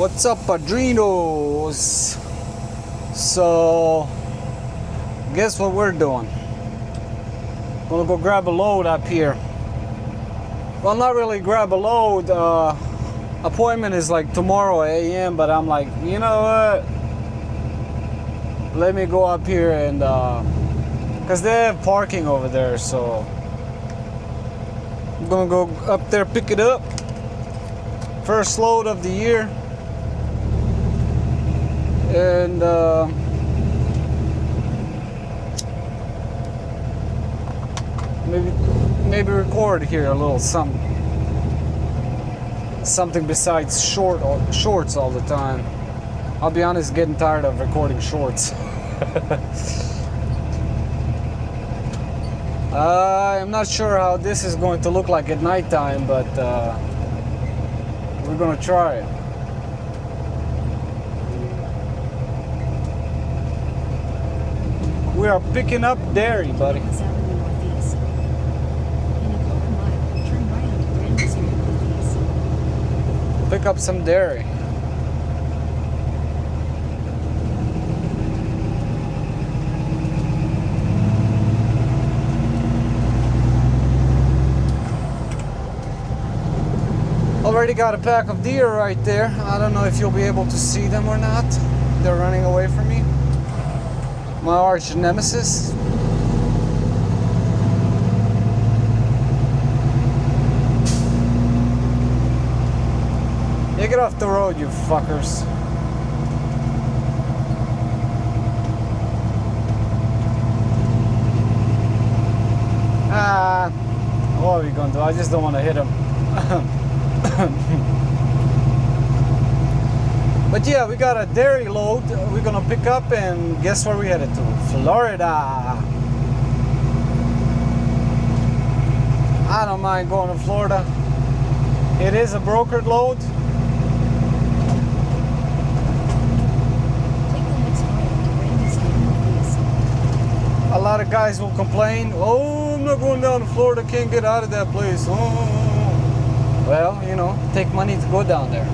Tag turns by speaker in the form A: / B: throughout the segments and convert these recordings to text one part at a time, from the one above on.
A: What's up, Padrinos? So, guess what we're doing? Gonna go grab a load up here. Well, not really grab a load. Appointment is like tomorrow a.m., but I'm like, you know what? Let me go up here and, because they have parking over there, so I'm gonna go up there, pick it up. First load of the year. And maybe record here a little something besides shorts all the time. I'll be honest, getting tired of recording shorts. I'm not sure how this is going to look like at nighttime, but we're gonna try it. We are picking up dairy, buddy. Pick up some dairy. Already got a pack of deer right there. I don't know if you'll be able to see them or not. They're running away from me. My arch nemesis. Yeah, get off the road, you fuckers. What are we gonna do? I just don't want to hit him. But yeah, we got a dairy load we're gonna pick up, and guess where we headed to? Florida. I don't mind going to Florida. It is a brokered load. A lot of guys will complain, oh, I'm not going down to Florida, can't get out of that place. Oh. Well, you know, take money to go down there.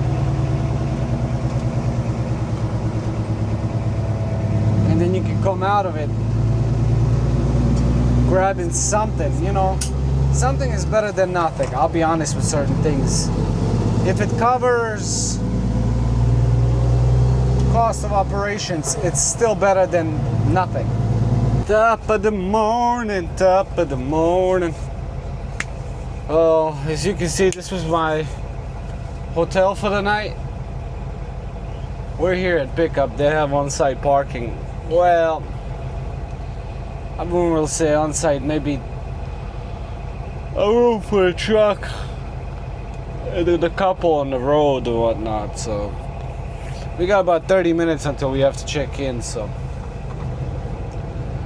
A: And then you can come out of it grabbing something, you know. Something is better than nothing. I'll be honest with certain things. If it covers cost of operations, it's still better than nothing. Top of the morning, top of the morning. Oh, as you can see, this was my hotel for the night. We're here at pickup. They have on-site parking. Well, I wouldn't really say on-site, maybe a room for a truck and then a couple on the road or whatnot. So we got about 30 minutes until we have to check in. So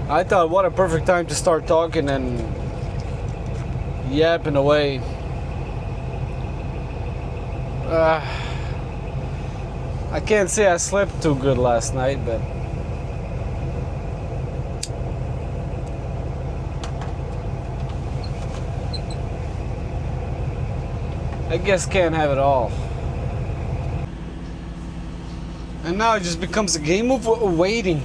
A: I thought, what a perfect time to start talking and yapping away. I can't say I slept too good last night, but I guess can't have it all. And now it just becomes a game of waiting.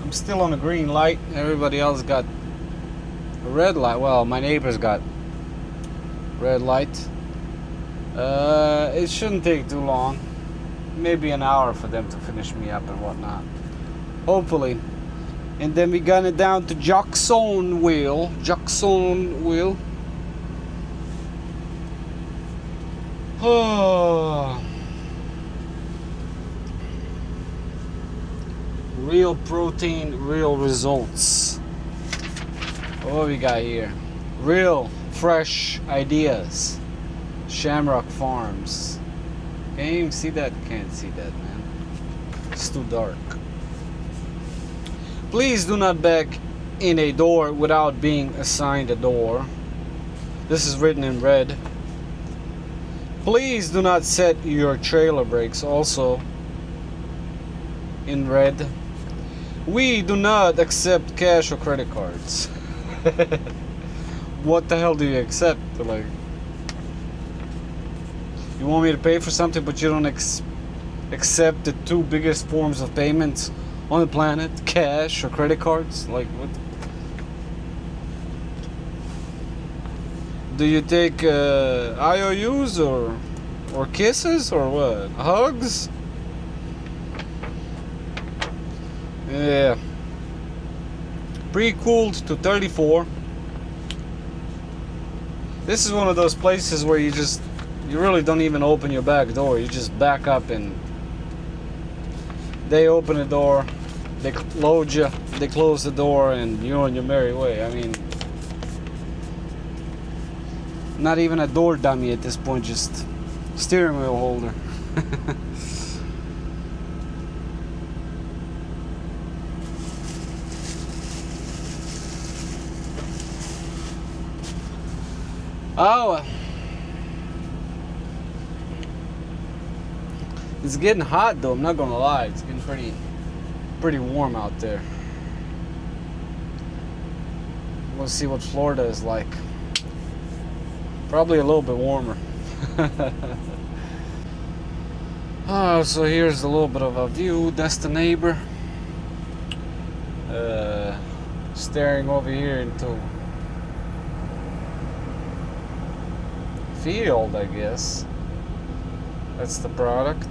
A: I'm still on a green light. Everybody else got a red light. Well, my neighbor's got red light. It shouldn't take too long. Maybe an hour for them to finish me up and whatnot. Hopefully. And then we got it down to Jacksonville. Jacksonville. Oh. Real protein, real results. What we got here? Real fresh ideas. Shamrock Farms. Can you even see that? Can't see that, man. It's too dark. Please do not back in a door without being assigned a door. This is written in red. Please do not set your trailer brakes, also in red. We do not accept cash or credit cards. What the hell do you accept? Like, you want me to pay for something, but you don't accept the two biggest forms of payments on the planet, cash or credit cards. Like, what? Do you take IOUs or kisses or what? Hugs? Yeah. Pre-cooled to 34. This is one of those places where you really don't even open your back door. You just back up and they open the door, they load you, they close the door, and you're on your merry way. I mean, not even a door dummy at this point, just steering wheel holder. Oh, it's getting hot though, I'm not gonna lie. It's getting pretty warm out there. We'll see what Florida is like. Probably a little bit warmer. Oh, so here's a little bit of a view. That's the neighbor. Staring over here into field, I guess. That's the product.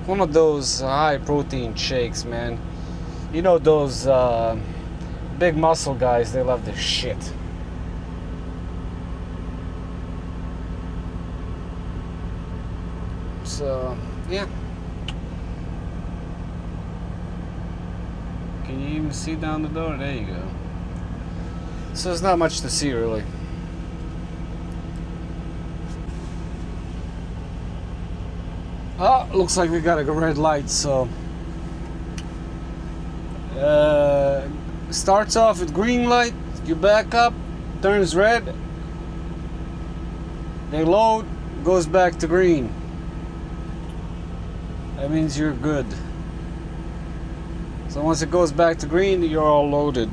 A: One of those high protein shakes, man. You know those big muscle guys, they love this shit. So, yeah. Can you even see down the door? There you go. So there's not much to see, really. Oh, looks like we got a red light, so starts off with green light, you back up, turns red, they load, goes back to green. That means you're good. So once it goes back to green, you're all loaded,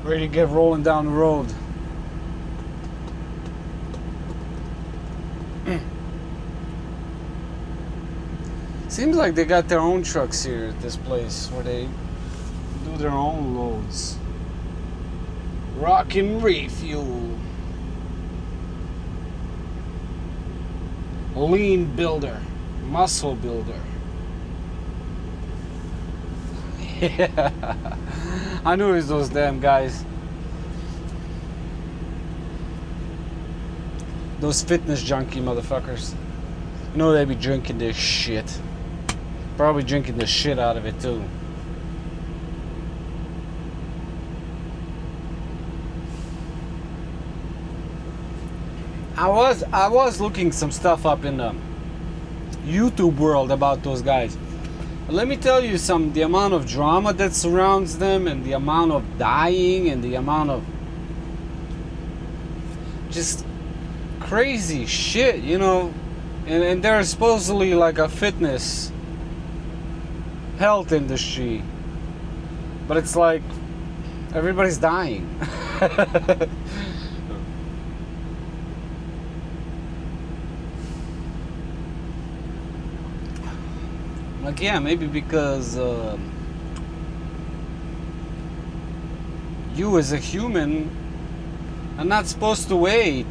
A: ready to get rolling down the road. Seems like they got their own trucks here at this place where they do their own loads. Rockin' refuel. Lean builder. Muscle builder. Yeah. I knew it was those damn guys. Those fitness junkie motherfuckers. You know they be drinking this shit. Probably drinking the shit out of it too. I was looking some stuff up in the YouTube world about those guys. Let me tell you the amount of drama that surrounds them, and the amount of dying, and the amount of just crazy shit, you know. And they're supposedly like a fitness health industry, but it's like everybody's dying. Like, yeah, maybe because you as a human are not supposed to weigh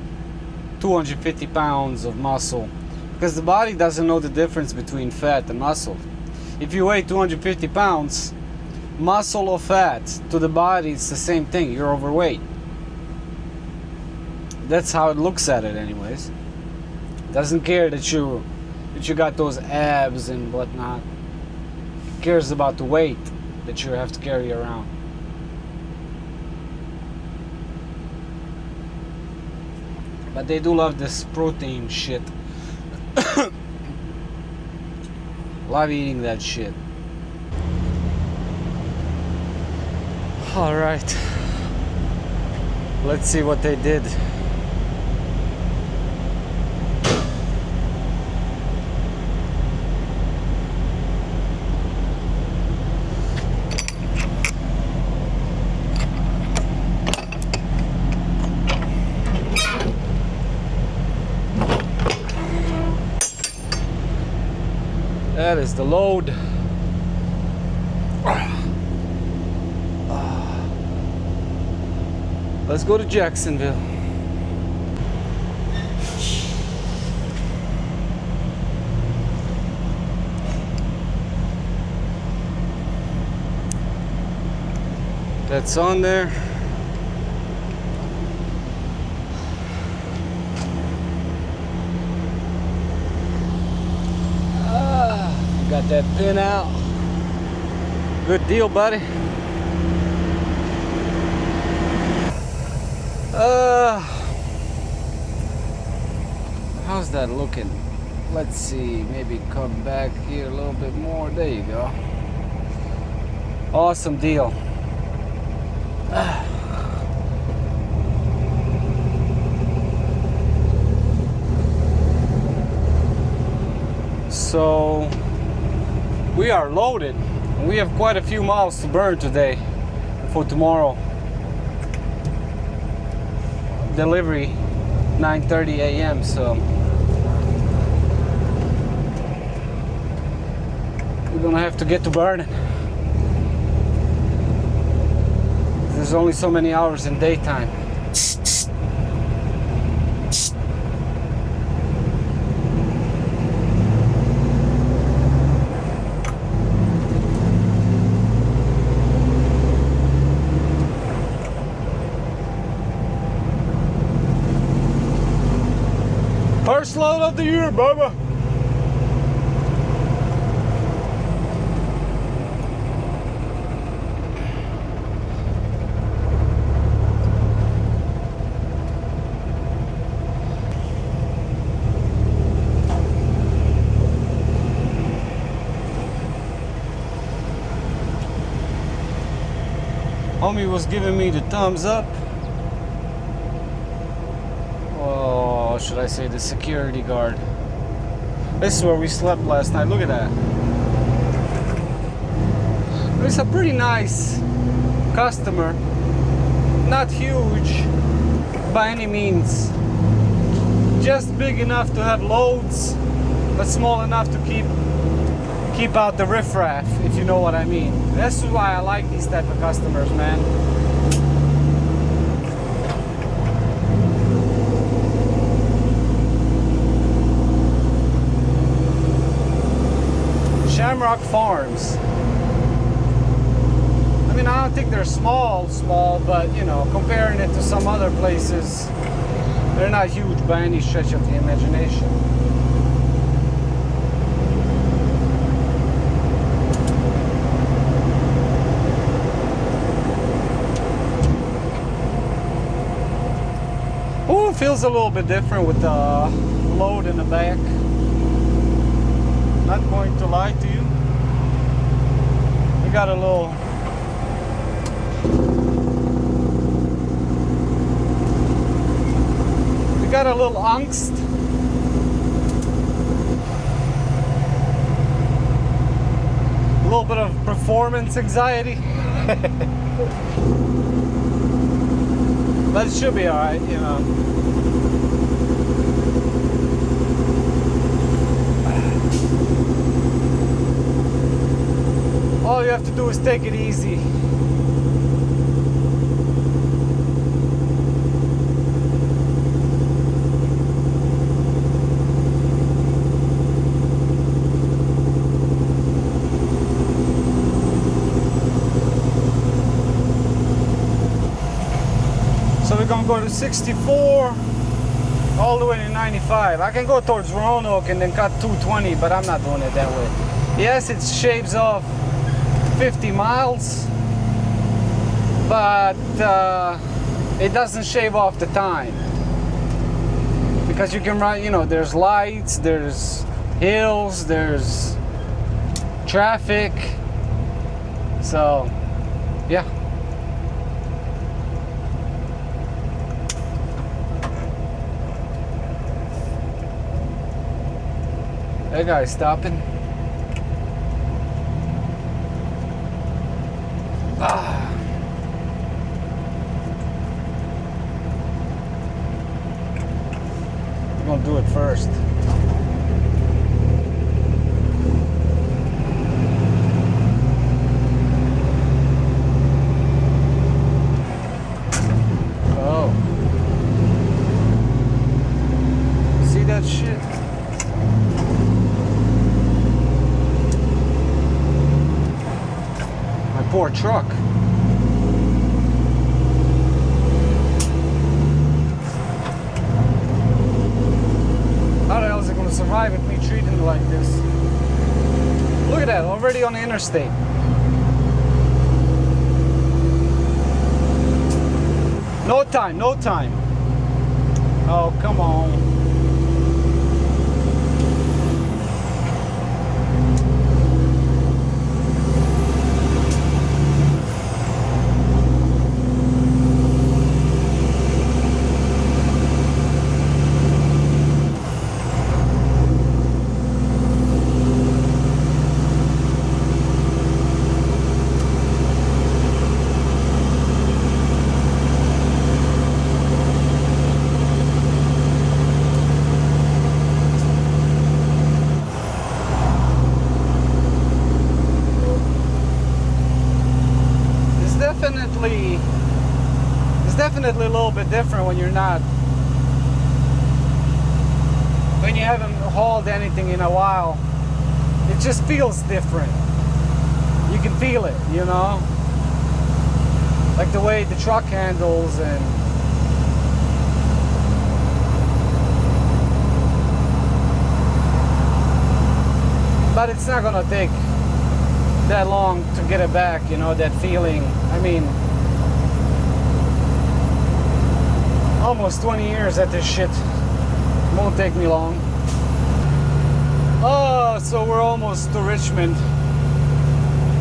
A: 250 pounds of muscle, because the body doesn't know the difference between fat and muscle. If you weigh 250 pounds, muscle or fat, to the body it's the same thing. You're overweight. That's how it looks at it anyways. Doesn't care that you got those abs and whatnot. It cares about the weight that you have to carry around. But they do love this protein shit. Love eating that shit. Alright. Let's see what they did. That is the load. Let's go to Jacksonville. That's on there. Got that pin out. Good deal, buddy. How's that looking? Let's see, maybe come back here a little bit more. There you go. Awesome deal. So we are loaded. We have quite a few miles to burn today for tomorrow. Delivery 9:30 a.m. So we're gonna have to get to burning. There's only so many hours in daytime. First load of the year, Bubba. Homie was giving me the thumbs up. Oh, should I say the security guard? This is where we slept last night. Look at that. It's a pretty nice customer. Not huge by any means. Just big enough to have loads, but small enough to keep out the riffraff, if you know what I mean. That's why I like these type of customers, man. Shamrock Farms. I mean, I don't think they're small, but you know, comparing it to some other places, they're not huge by any stretch of the imagination. Ooh, it feels a little bit different with the load in the back. Not going to lie to you. We got a little angst. A little bit of performance anxiety. But it should be alright, you know. All you have to do is take it easy. So we're gonna go to 64 all the way to 95. I can go towards Roanoke and then cut 220, but I'm not doing it that way. Yes, it shaves off 50 miles, but it doesn't shave off the time, because you can run, you know, there's lights, there's hills, there's traffic, so yeah. That guy's stopping. We're gonna do it first. more truck. How the hell is it going to survive with me treating it like this? Look at that, already on the interstate. No time, no time. Oh, come on. It's definitely a little bit different when you haven't hauled anything in a while. It just feels different. You can feel it, you know, like the way the truck handles. And but it's not gonna take that long to get it back, you know, that feeling. I mean, almost 20 years at this shit. Won't take me long. Oh, so we're almost to Richmond,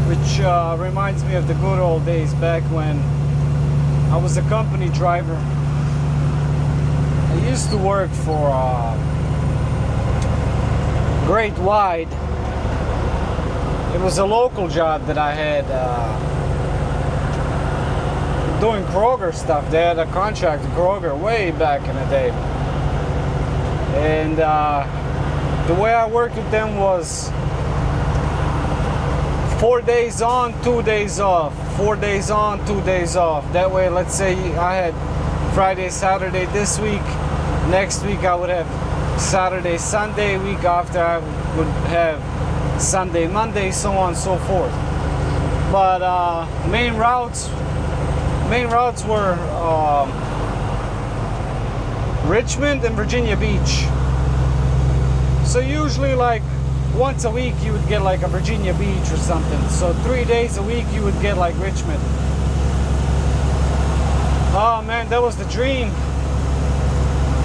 A: which reminds me of the good old days back when I was a company driver. I used to work for Great Wide. It was a local job that I had doing Kroger stuff. They had a contract with Kroger way back in the day. And the way I worked with them was 4 days on, 2 days off. 4 days on, 2 days off. That way, let's say I had Friday, Saturday this week. Next week I would have Saturday, Sunday. Week after I would have Sunday, Monday, so on and so forth. But main routes were Richmond and Virginia Beach. So usually like once a week you would get like a Virginia Beach or something. So 3 days a week you would get like Richmond. Oh man, that was the dream.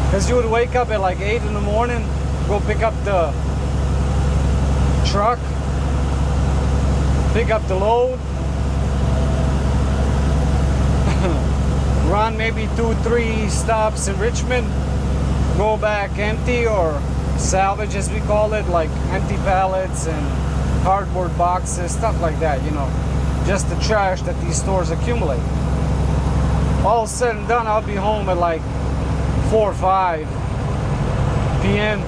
A: Because you would wake up at like 8 in the morning, go pick up the truck, pick up the load, run maybe 2-3 stops in Richmond, go back empty, or salvage as we call it, like empty pallets and cardboard boxes, stuff like that, you know, just the trash that these stores accumulate. All said and done, I'll be home at like 4 or 5 p.m.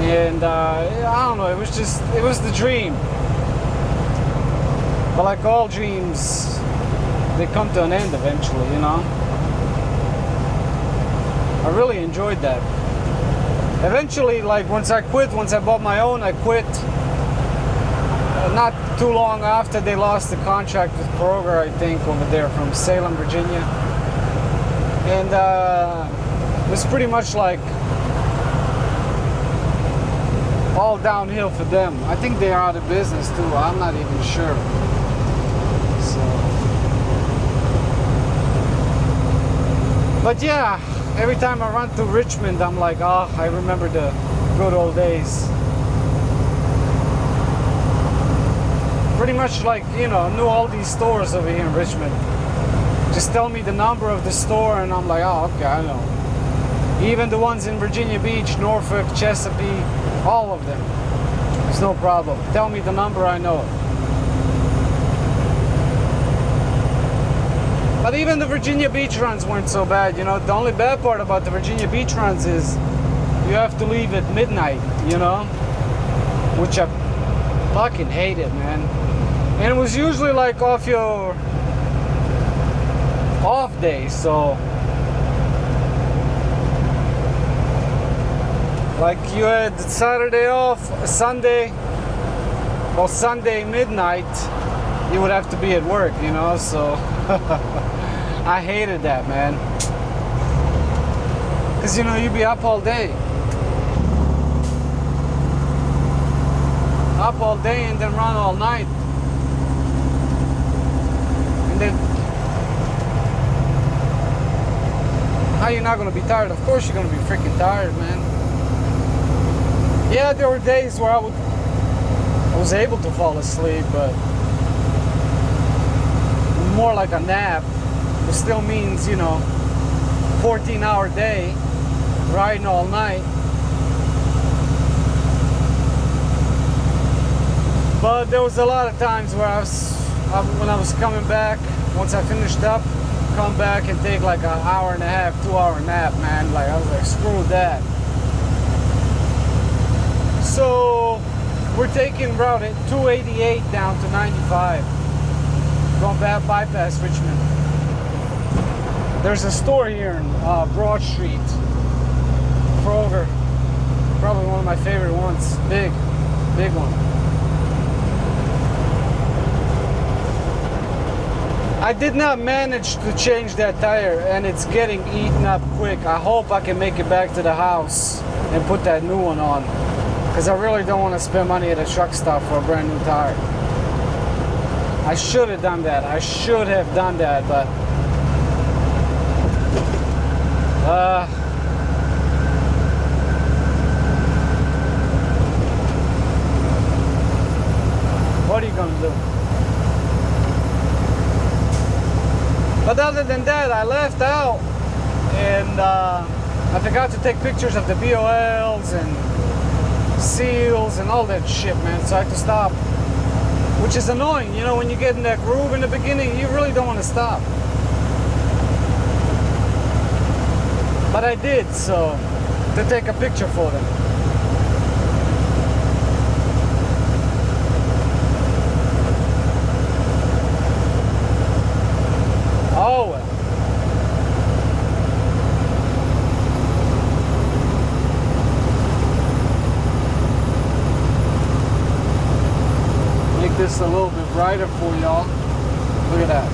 A: And I don't know, it was the dream. But like all dreams, they come to an end eventually, you know. I really enjoyed that. Eventually, like once I bought my own, I quit. Not too long after they lost the contract with Kroger, I think, over there from Salem, Virginia. And it was pretty much like all downhill for them. I think they are out of business too. I'm not even sure. So, but yeah, every time I run through Richmond, I'm like, oh, I remember the good old days. Pretty much like, you know, knew all these stores over here in Richmond. Just tell me the number of the store and I'm like, oh, okay, I know. Even the ones in Virginia Beach, Norfolk, Chesapeake, all of them. It's no problem. Tell me the number, I know it. But even the Virginia Beach runs weren't so bad, you know. The only bad part about the Virginia Beach runs is you have to leave at midnight, you know, which I fucking hated, man. And it was usually like off your off day, so like you had Saturday off, Sunday, Well, Sunday midnight, you would have to be at work, you know, so I hated that, man. Because, you know, you'd be up all day. Up all day and then run all night. And then, how you not going to be tired? Of course you're going to be freaking tired, man. Yeah, there were days where I was able to fall asleep, but more like a nap. It still means, you know, 14-hour day, riding all night. But there was a lot of times where when I was coming back, once I finished up, come back and take like an hour and a half, 2-hour nap, man. Like, I was like, screw that. So we're taking route 288 down to 95, going back bypass Richmond. There's a store here in Broad Street, Kroger, probably one of my favorite ones, big one. I did not manage to change that tire and it's getting eaten up quick. I hope I can make it back to the house and put that new one on, because I really don't want to spend money at a truck stop for a brand new tire. I should have done that. I should have done that, but what are you gonna do? But other than that, I left out and I forgot to take pictures of the BOLs and seals and all that shit, man, so I had to stop, which is annoying. You know, when you get in that groove in the beginning, you really don't want to stop, but I did, so to take a picture for them. Oh well. This a little bit brighter for y'all. Look at that.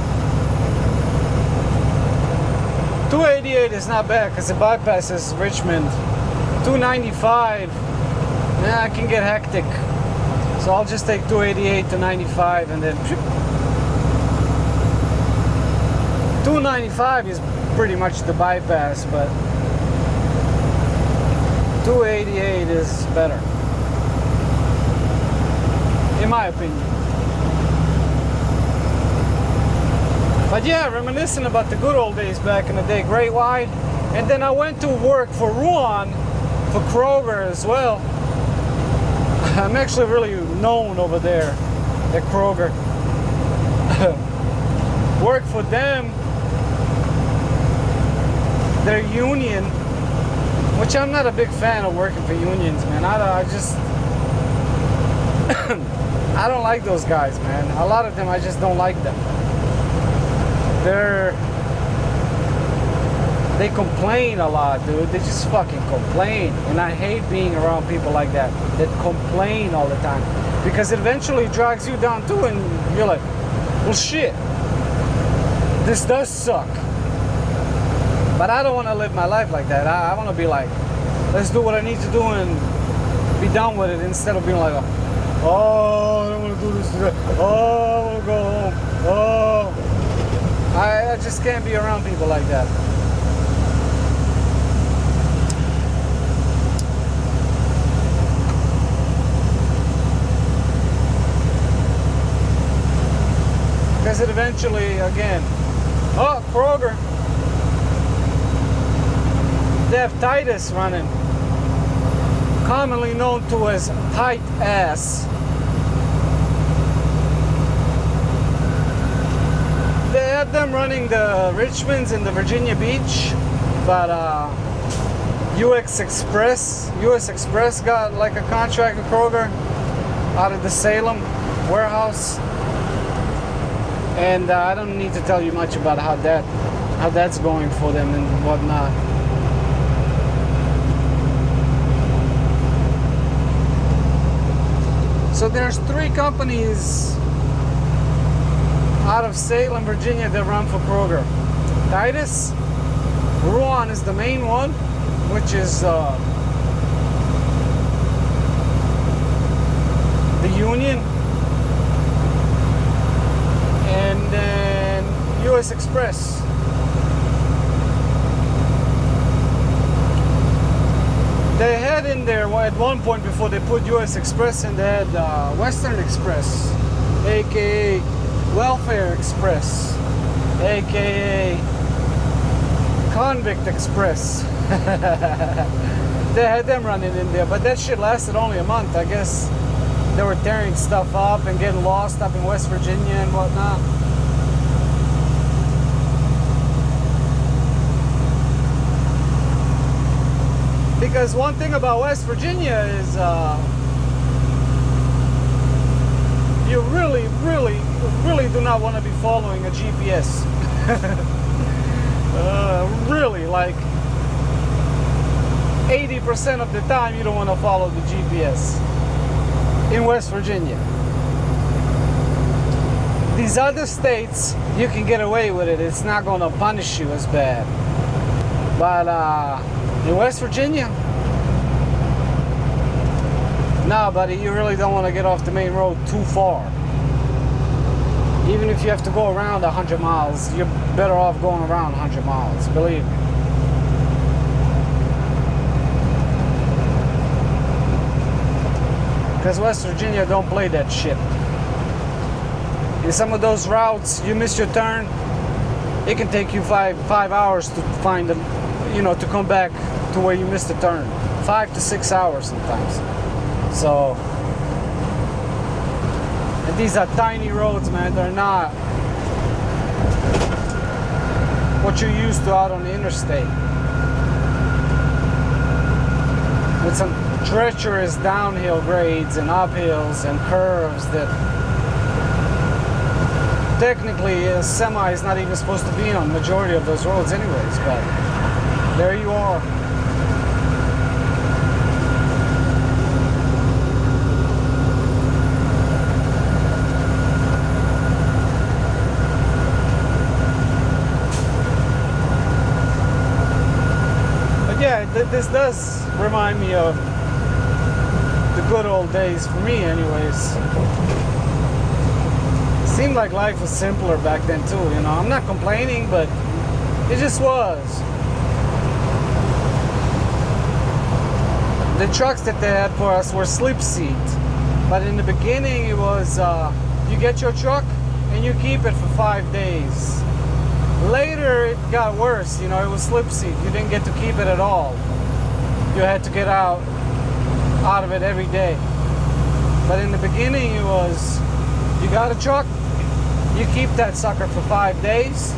A: 288 is not bad because it bypasses Richmond. 295, yeah, I can get hectic. So I'll just take 288 to 95 and then 295 is pretty much the bypass, but 288 is better, in my opinion. But yeah, reminiscing about the good old days back in the day, Great White. And then I went to work for Ruan, for Kroger as well. I'm actually really known over there at Kroger. Work for them, their union, which I'm not a big fan of working for unions, man. I just I don't like those guys, man. A lot of them, I just don't like them. They complain a lot, dude. They just fucking complain. And I hate being around people like that complain all the time. Because it eventually drags you down too, and you're like, well shit, this does suck. But I don't want to live my life like that. I want to be like, let's do what I need to do and be done with it, instead of being like, oh, I don't want to do this today. Oh, I want to go home. Oh. I just can't be around people like that. Because it eventually, again, oh, Kroger. They have Titus running, commonly known to as tight ass. They have them running the Richmonds and the Virginia Beach, but US Express got like a contract with Kroger out of the Salem warehouse, and I don't need to tell you much about how that's going for them and whatnot. So there's 3 companies out of Salem, Virginia that run for Kroger. Titus, Ruan is the main one, which is the Union, and then US Express. They had in there at one point before they put US Express in, they had Western Express, aka Welfare Express, aka Convict Express. They had them running in there, but that shit lasted only a month. I guess they were tearing stuff up and getting lost up in West Virginia and whatnot. Because one thing about West Virginia is you really do not want to be following a GPS. Really, like 80% of the time you don't want to follow the GPS in West Virginia. These other states, you can get away with it. It's not going to punish you as bad. But in West Virginia, nah, buddy, you really don't want to get off the main road too far. Even if you have to go around 100 miles, you're better off going around 100 miles, believe me. Because West Virginia don't play that shit. In some of those routes, you miss your turn, it can take you five hours to find them, you know, to come back to where you missed the turn. 5 to 6 hours sometimes. So, and these are tiny roads, man. They're not what you're used to out on the interstate. With some treacherous downhill grades and uphills and curves that technically a semi is not even supposed to be on the majority of those roads anyways, but there you are. Yeah, this does remind me of the good old days for me anyways. Seemed like life was simpler back then too, you know. I'm not complaining, but it just was. The trucks that they had for us were slip seat, but in the beginning it was you get your truck and you keep it for 5 days. Later it got worse, you know, it was slip seat. You didn't get to keep it at all. You had to get out of it every day. But in the beginning it was, you got a truck, you keep that sucker for 5 days.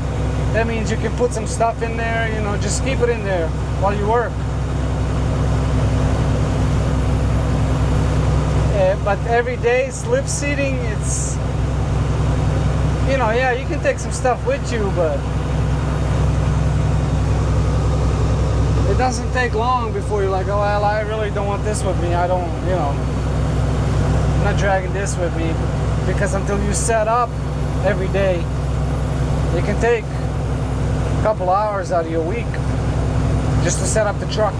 A: That means you can put some stuff in there, you know, just keep it in there while you work. But every day slip seating, it's, you know, yeah, you can take some stuff with you, but it doesn't take long before you're like, oh, well, I really don't want this with me. I don't, you know, I'm not dragging this with me. Because until you set up every day, it can take a couple hours out of your week just to set up the truck.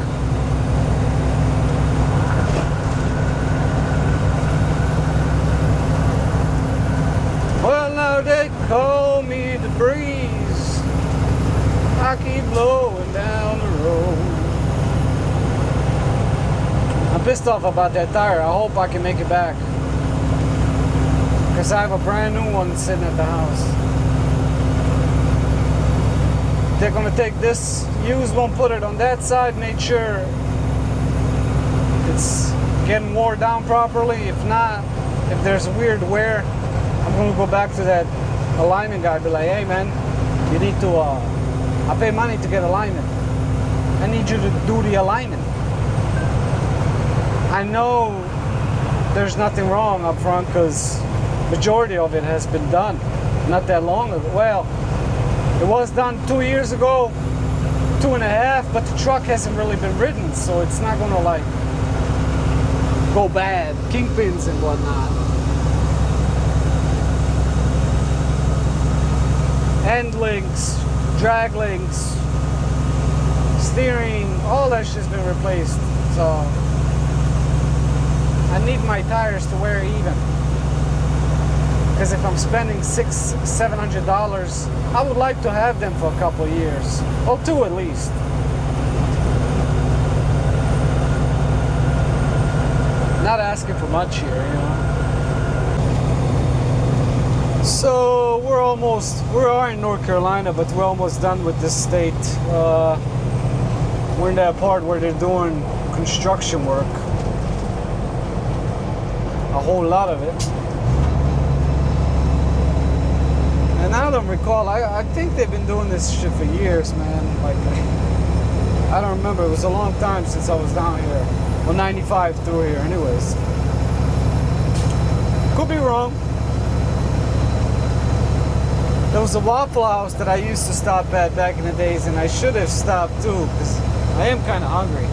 A: Well, now they call me the breeze. I keep blowing down the road. I'm pissed off about that tire. I hope I can make it back. Because I have a brand new one sitting at the house. They're going to take this used one, put it on that side, make sure it's getting wore down properly. If not, if there's a weird wear, I'm going to go back to that alignment guy and be like, hey man, you need to, I pay money to get alignment. I need you to do the alignment. I know there's nothing wrong up front because majority of it has been done not that long ago. Well, it was done 2 years ago, 2.5, but the truck hasn't really been ridden, so it's not going to like go bad, kingpins and whatnot. End links, drag links, steering, all that shit's been replaced. So I need my tires to wear even. Because if I'm spending $600-700, I would like to have them for a couple of years, or 2 at least. Not asking for much here, you know. So we are in North Carolina, but we're almost done with this state. We're in that part where they're doing construction work. A whole lot of it. And I don't recall, I think they've been doing this shit for years, man. Like, I don't remember, it was a long time since I was down here. Well, 95 through here anyways. Could be wrong. There was a Waffle House that I used to stop at back in the days, and I should have stopped too, because I am kind of hungry.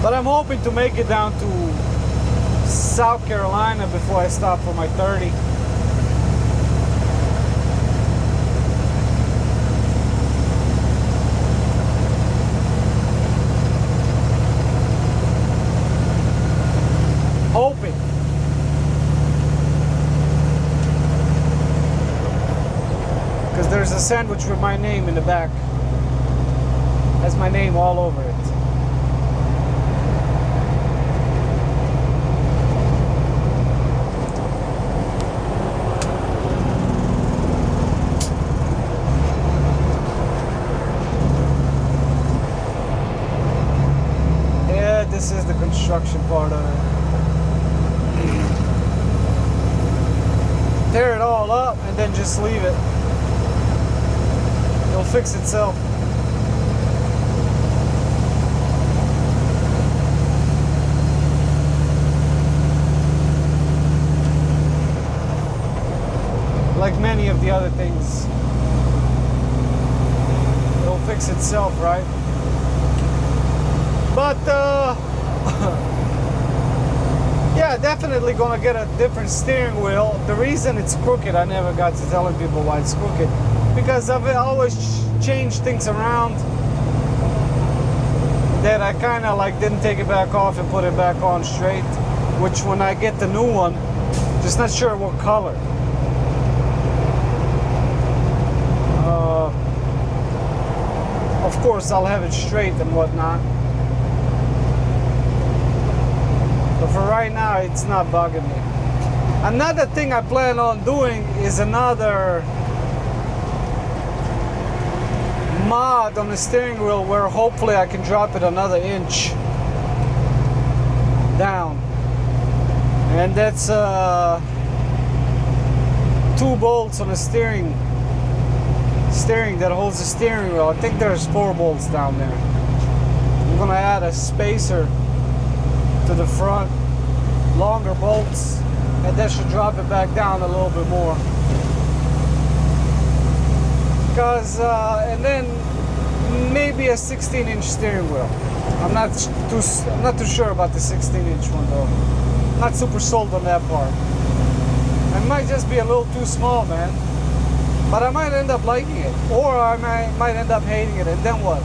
A: But I'm hoping to make it down to South Carolina before I stop for my 30. Hoping. Because there's a sandwich with my name in the back. Has my name all over it. Yeah, this is the construction part of it. Tear it all up and then just leave it. It'll fix itself. Like many of the other things, it'll fix itself, right? But yeah, definitely gonna get a different steering wheel. The reason it's crooked, I never got to telling people why it's crooked, because I've always changed things around that I kind of like didn't take it back off and put it back on straight, which when I get the new one, just not sure what color. Of course I'll have it straight and whatnot, but for right now it's not bugging me. Another thing I plan on doing is another mod on the steering wheel where hopefully I can drop it another inch down, and that's 2 bolts on the steering that holds the steering wheel. I think there's 4 bolts down there. I'm gonna add a spacer to the front, longer bolts, and that should drop it back down a little bit more. Because and then maybe a 16-inch steering wheel. I'm not too sure about the 16-inch one though. Not super sold on that part. It might just be a little too small, man. But I might end up liking it, or I might end up hating it, and then what?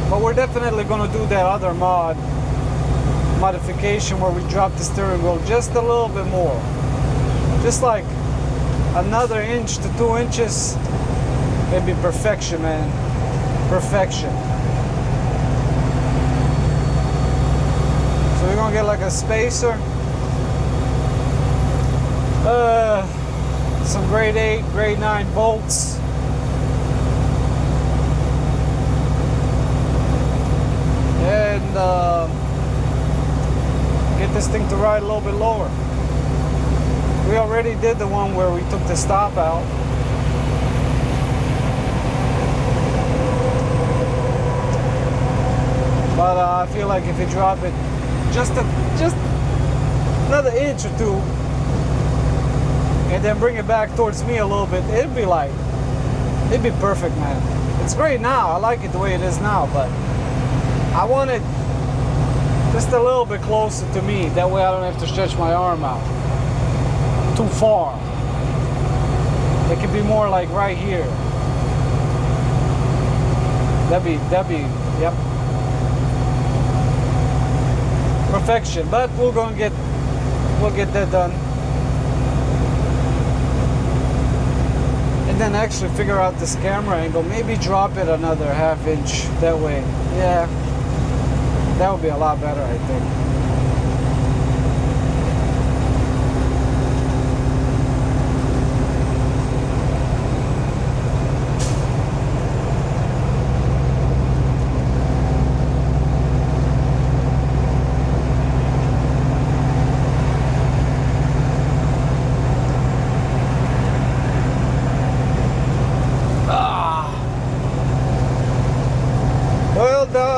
A: But we're definitely gonna do that other modification where we drop the steering wheel just a little bit more, just like another inch to 2 inches. It'd be perfection, man. Perfection. So we're gonna get like a spacer, some grade 8, grade 9 bolts, and get this thing to ride a little bit lower. We already did the one where we took the stop out. But I feel like if you drop it just another inch or 2 and then bring it back towards me a little bit, it'd be like It'd be perfect, man. It's great now. I like it the way it is now, but I want it just a little bit closer to me. That way I don't have to stretch my arm out too far. It could be more like right here. That'd be, yep. Perfection, but we'll get that done. And then actually figure out this camera angle. Maybe drop it another ½ inch that way. Yeah, that would be a lot better, I think.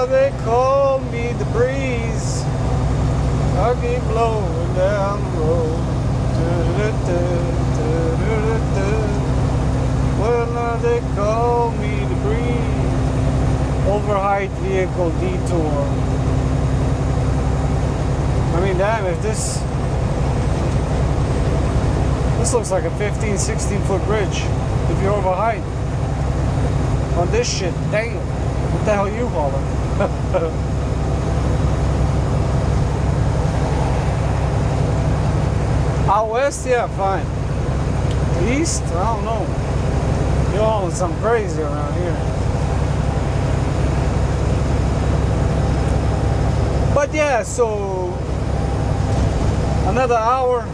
A: They call me the breeze. I keep blowing down the road. Well, now they call me the breeze. Overheight vehicle detour. I mean, damn, if this looks like a 15, 16-foot bridge if you're overheight. On this shit, damn. What the hell you hauling? Out west, yeah, fine. East, I don't know. You're hauling something crazy around here. But yeah, so another hour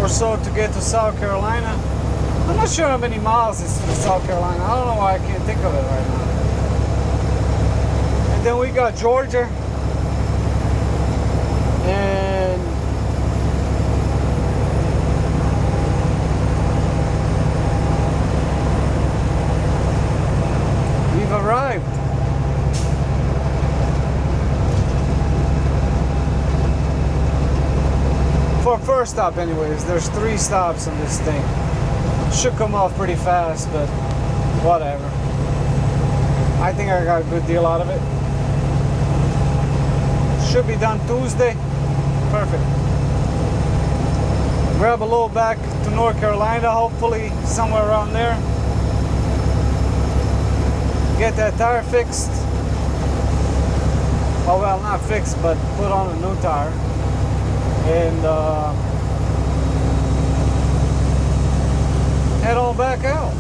A: or so to get to South Carolina. I'm not sure how many miles it's to South Carolina. I don't know why I can't think of it right now. And then we got Georgia. And we've arrived. For first stop anyways, there's 3 stops on this thing. Should come off pretty fast, but whatever. I think I got a good deal out of it. Should be done Tuesday. Perfect. Grab a load back to North Carolina, hopefully somewhere around there. Get that tire fixed. Oh well, not fixed, but put on a new tire. And head on back out.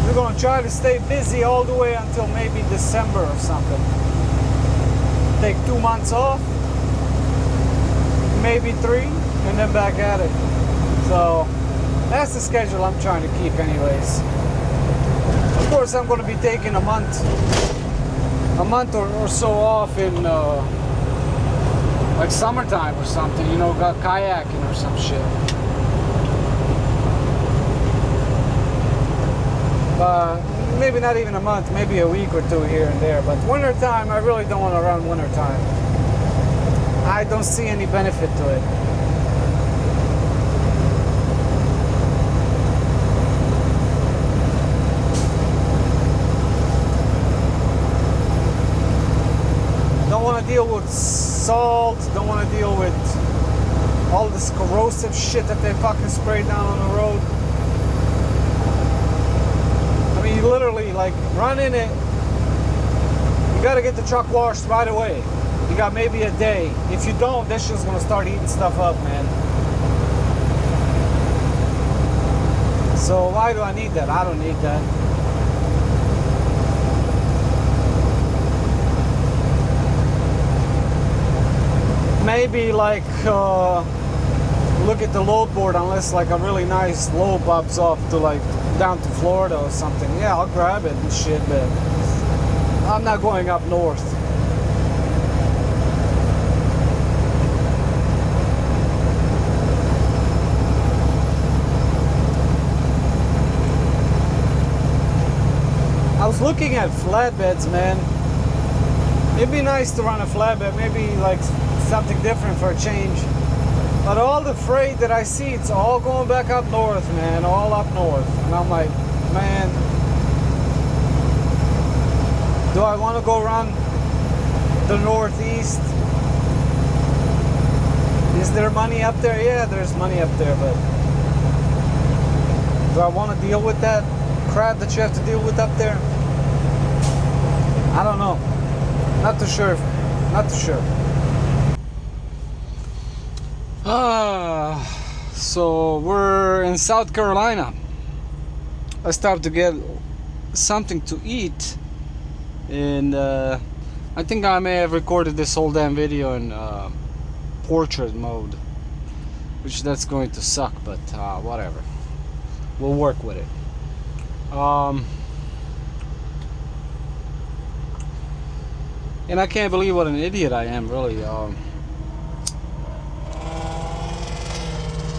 A: We're going to try to stay busy all the way until maybe December or something. Take 2 months off, maybe 3, and then back at it. So that's the schedule I'm trying to keep anyways. Of course, I'm going to be taking a month or so off in like summertime or something, you know, got kayaking or some shit. Maybe not even a month, maybe a week or 2 here and there. But winter time, I really don't want to run winter time. I don't see any benefit to it. Don't want to deal with salt, don't want to deal with all this corrosive shit that they fucking spray down on the road. You literally like run in it, you got to get the truck washed right away. You got maybe a day. If you don't, that shit's gonna start eating stuff up, man. So why do I need that? I don't need that. Maybe like look at the load board, unless like a really nice load pops off to like down to Florida or something. Yeah, I'll grab it and shit, but I'm not going up north. I was looking at flatbeds, man. It'd be nice to run a flatbed, maybe like something different for a change. But all the freight that I see, it's all going back up north, man, all up north. And I'm like, man, do I want to go around the northeast? Is there money up there? Yeah, there's money up there, but do I want to deal with that crap that you have to deal with up there? I don't know. Not too sure. Not too sure. So we're in South Carolina. I stopped to get something to eat, and I think I may have recorded this whole damn video in portrait mode, which that's going to suck, but whatever, we'll work with it. And I can't believe what an idiot I am, really.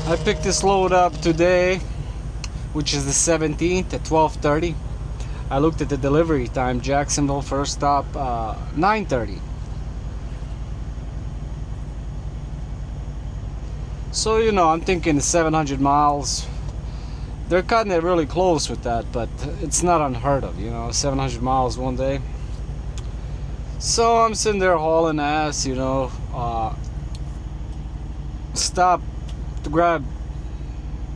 A: I picked this load up today, which is the 17th at 12:30. I looked at the delivery time, Jacksonville first stop, 9:30. So, you know, I'm thinking 700 miles. They're cutting it really close with that, but it's not unheard of, you know, 700 miles one day. So I'm sitting there hauling ass, you know, stop to grab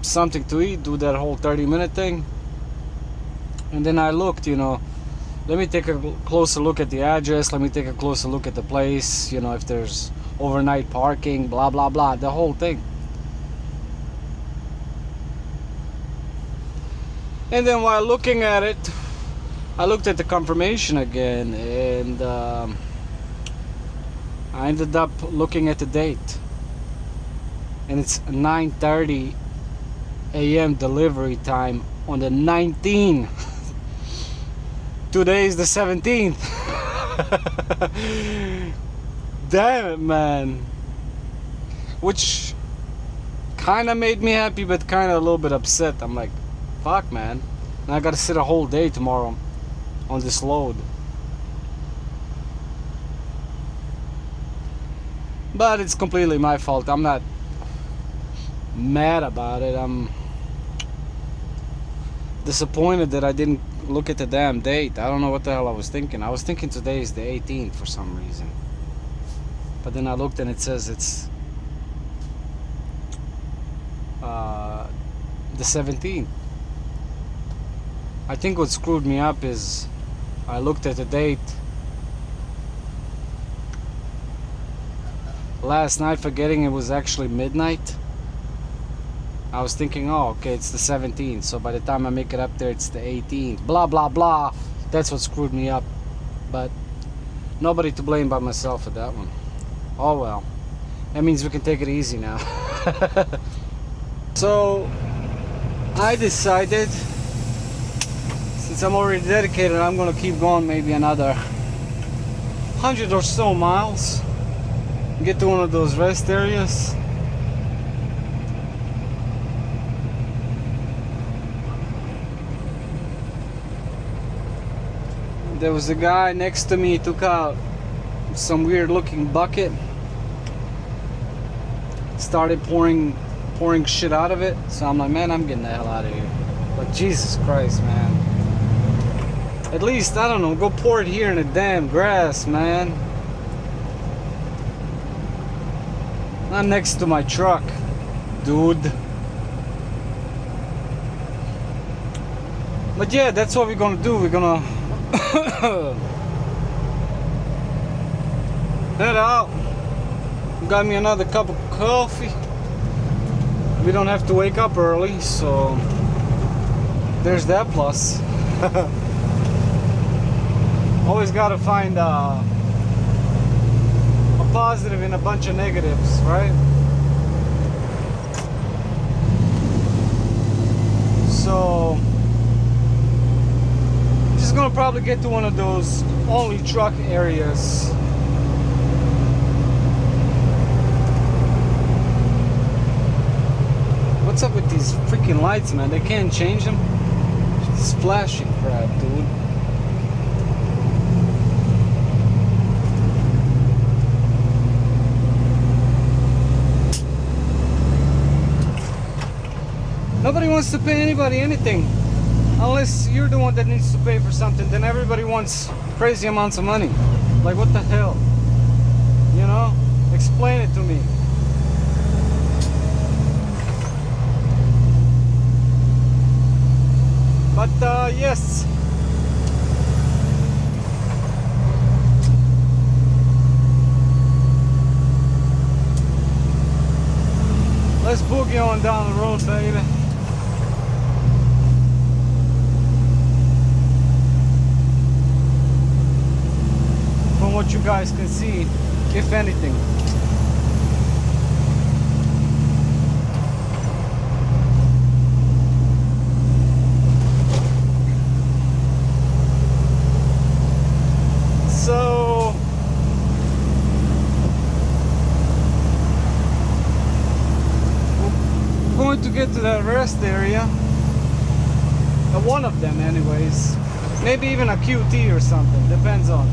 A: something to eat, do that whole 30-minute thing. And then I looked, you know, let me take a closer look at the address, let me take a closer look at the place, you know, if there's overnight parking, blah blah blah, the whole thing. And then while looking at it, I looked at the confirmation again, and I ended up looking at the date, and it's 9:30 a.m. delivery time on the 19th. Today is the 17th. Damn it, man. Which kind of made me happy, but kind of a little bit upset. I'm like, fuck, man, and I gotta sit a whole day tomorrow on this load. But it's completely my fault. I'm not mad about it. I'm disappointed that I didn't look at the damn date. I don't know what the hell I was thinking. I was thinking today is the 18th for some reason. But then I looked and it says it's the 17th. I think what screwed me up is I looked at the date last night, forgetting it was actually midnight. I was thinking, oh, okay, it's the 17th, so by the time I make it up there, it's the 18th. Blah, blah, blah. That's what screwed me up. But nobody to blame but myself for that one. Oh, well. That means we can take it easy now. So, I decided, since I'm already dedicated, I'm going to keep going maybe another 100 or so miles. Get to one of those rest areas. There was a guy next to me, took out some weird looking bucket, started pouring shit out of it. So I'm like, man, I'm getting the hell out of here. But Jesus Christ, man, at least, I don't know, go pour it here in the damn grass, man, not next to my truck, dude. But yeah, that's what we're gonna do. We're gonna head out. Got me another cup of coffee. We don't have to wake up early, so there's that plus. Always gotta find a positive in a bunch of negatives, right? So just gonna probably get to one of those only truck areas. What's up with these freaking lights, man? They can't change them. It's flashing crap, dude. Nobody wants to pay anybody anything. Unless you're the one that needs to pay for something, then everybody wants crazy amounts of money. Like, what the hell? You know? Explain it to me. But yes. Let's boogie on down the road, baby. From what you guys can see, if anything. So we're going to get to that rest area. One of them anyways. Maybe even a QT or something. Depends on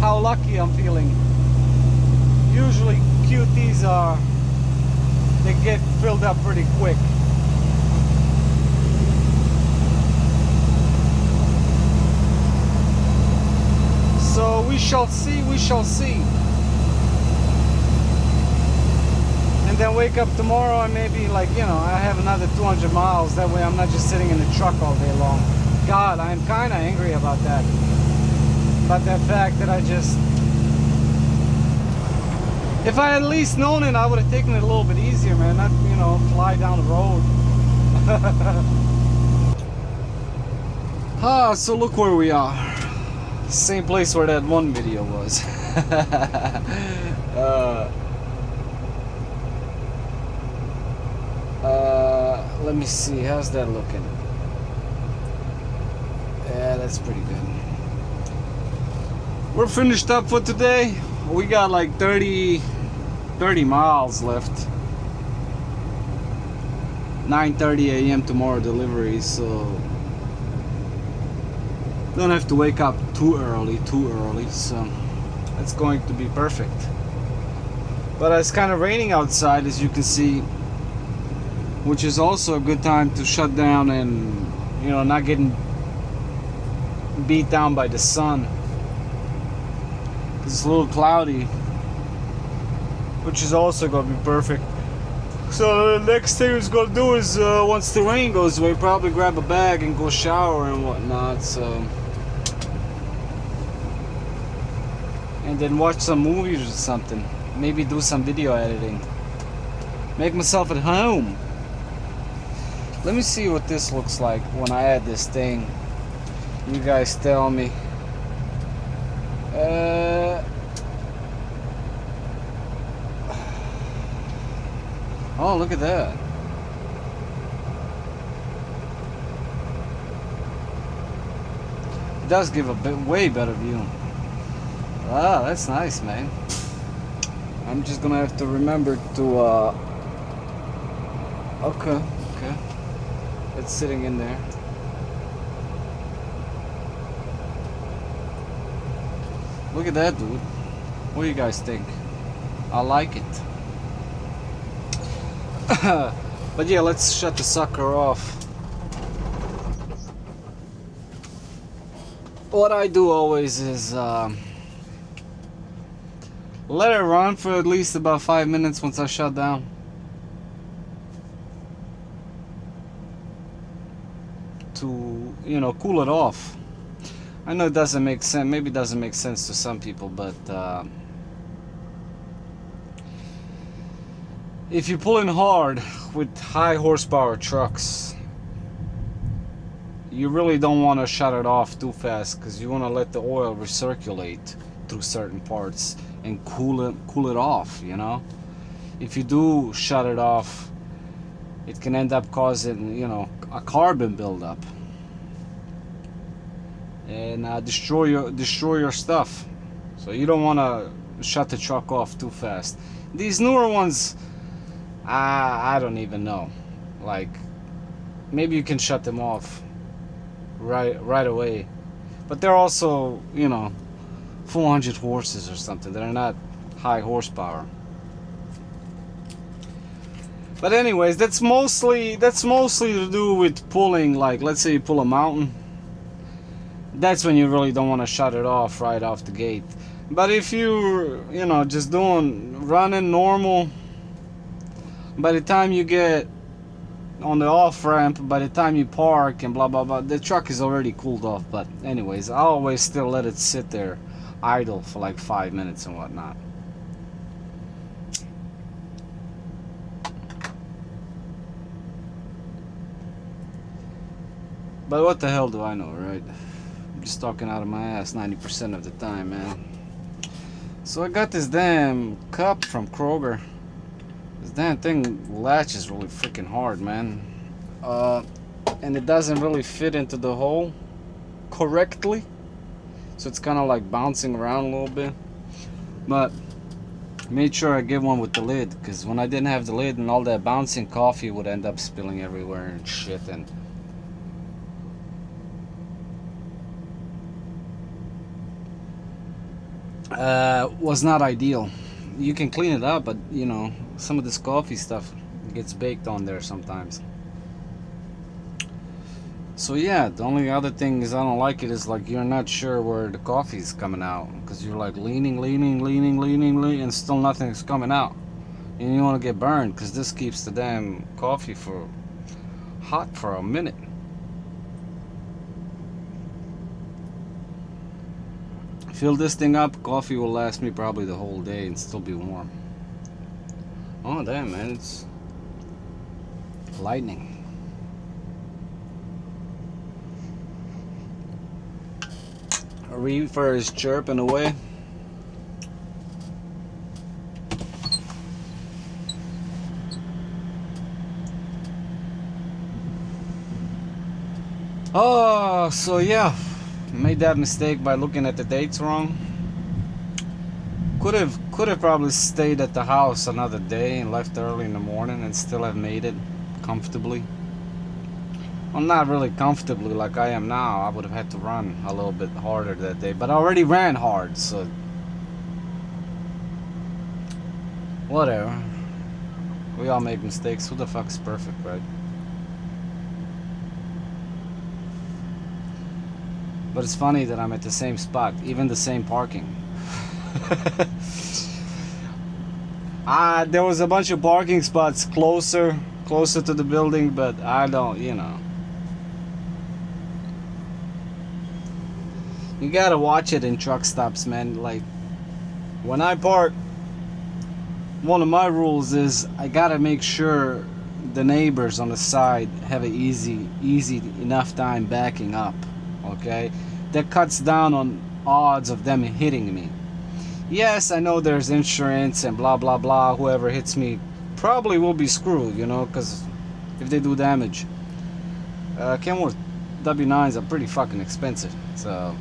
A: how lucky I'm feeling. Usually QTs they get filled up pretty quick. So we shall see, we shall see. And then wake up tomorrow and maybe, like, you know, I have another 200 miles. That way I'm not just sitting in the truck all day long. God, I'm kind of angry about that. About that fact that I just... If I had at least known it, I would have taken it a little bit easier, man. Not, you know, fly down the road. So look where we are. Same place where that one video was. Let me see, how's that looking? Yeah, that's pretty good. We're finished up for today. We got like 30 miles left. 9:30 a.m. tomorrow delivery, so don't have to wake up too early, so it's going to be perfect. But it's kind of raining outside, as you can see, which is also a good time to shut down and, you know, not getting beat down by the sun. It's a little cloudy, which is also going to be perfect. So the next thing we're going to do is, once the rain goes away, probably grab a bag and go shower and whatnot. So, and then watch some movies or something. Maybe do some video editing. Make myself at home. Let me see what this looks like when I add this thing. You guys tell me. Oh, look at that. It does give a way better view. Wow, that's nice, man. I'm just gonna have to remember to okay. It's sitting in there. Look at that, dude. What do you guys think? I like it. But yeah, let's shut the sucker off. What I do always is let it run for at least about 5 minutes once I shut down. To, you know, cool it off. I know it doesn't make sense, maybe it doesn't make sense to some people, but if you're pulling hard with high horsepower trucks, you really don't want to shut it off too fast, because you want to let the oil recirculate through certain parts and cool it off, you know. If you do shut it off, it can end up causing, you know, a carbon buildup and destroy your stuff. So you don't want to shut the truck off too fast. These newer ones, I don't even know. Like, maybe you can shut them off right away, but they're also, you know, 400 horses or something. They're not high horsepower. But anyways, that's mostly to do with pulling. Like, let's say you pull a mountain, that's when you really don't want to shut it off right off the gate. But if you know, just running normal, by the time you get on the off ramp, by the time you park and blah blah blah, the truck is already cooled off. But anyways, I always still let it sit there idle for like 5 minutes and whatnot. But what the hell do I know, right? I'm just talking out of my ass 90% of the time, man. So I got this damn cup from Kroger. This damn thing latches really freaking hard, man. And it doesn't really fit into the hole correctly. So it's kind of like bouncing around a little bit. But made sure I get one with the lid, because when I didn't have the lid, and all that bouncing coffee would end up spilling everywhere and shit. And was not ideal. You can clean it up, but you know, some of this coffee stuff gets baked on there sometimes. So yeah, the only other thing is I don't like it is like you're not sure where the coffee's coming out, because you're like leaning, and still nothing's coming out, and you want to get burned, because this keeps the damn coffee for hot for a minute. Fill this thing up, coffee will last me probably the whole day and still be warm. Oh damn, man, it's lightning. A reefer is chirping away. Oh, so yeah, made that mistake by looking at the dates wrong. Could have probably stayed at the house another day and left early in the morning and still have made it comfortably. Well, not really comfortably like I am now. I would have had to run a little bit harder that day, but I already ran hard, so whatever. We all make mistakes. Who the fuck is perfect, right? But it's funny that I'm at the same spot, even the same parking. There was a bunch of parking spots closer to the building, but I don't, you know. You gotta watch it in truck stops, man. Like, when I park, one of my rules is I gotta make sure the neighbors on the side have an easy enough time backing up. Okay, that cuts down on odds of them hitting me. Yes, I know there's insurance and blah blah blah. Whoever hits me probably will be screwed, you know, because if they do damage. Kenworth W9s are pretty fucking expensive, so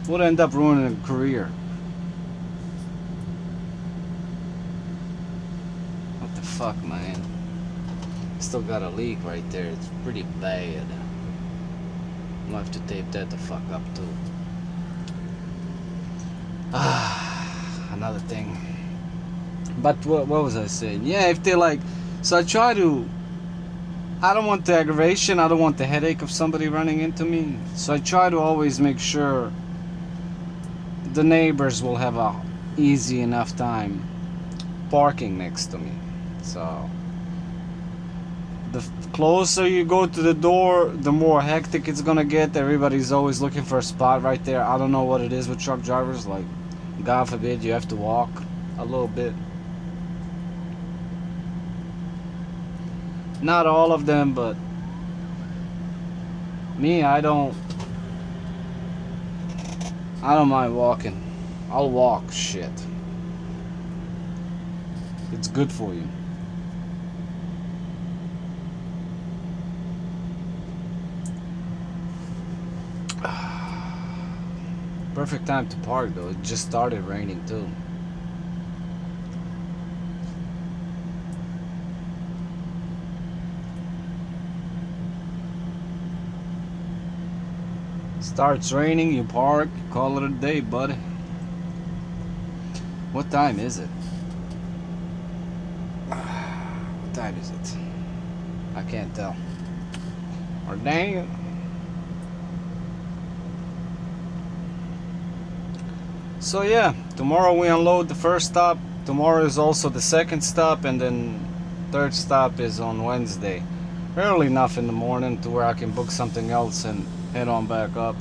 A: would end up ruining a career. What the fuck, man? Still got a leak right there. It's pretty bad. I'll have to tape that the fuck up too. Another thing. But what was I saying? Yeah, if they like, so I don't want the aggravation, I don't want the headache of somebody running into me. So I try to always make sure the neighbors will have a easy enough time parking next to me. So the closer you go to the door, the more hectic it's gonna get. Everybody's always looking for a spot right there. I don't know what it is with truck drivers, like God forbid you have to walk a little bit. Not all of them, but me, I don't mind walking. I'll walk, shit. It's good for you. Perfect time to park though. It just started raining too. Starts raining, you park, you call it a day, buddy. What time is it? night is it? I can't tell. Or dang. So yeah, tomorrow we unload the first stop. Tomorrow is also the second stop, and then third stop is on Wednesday. Early enough in the morning to where I can book something else and head on back up.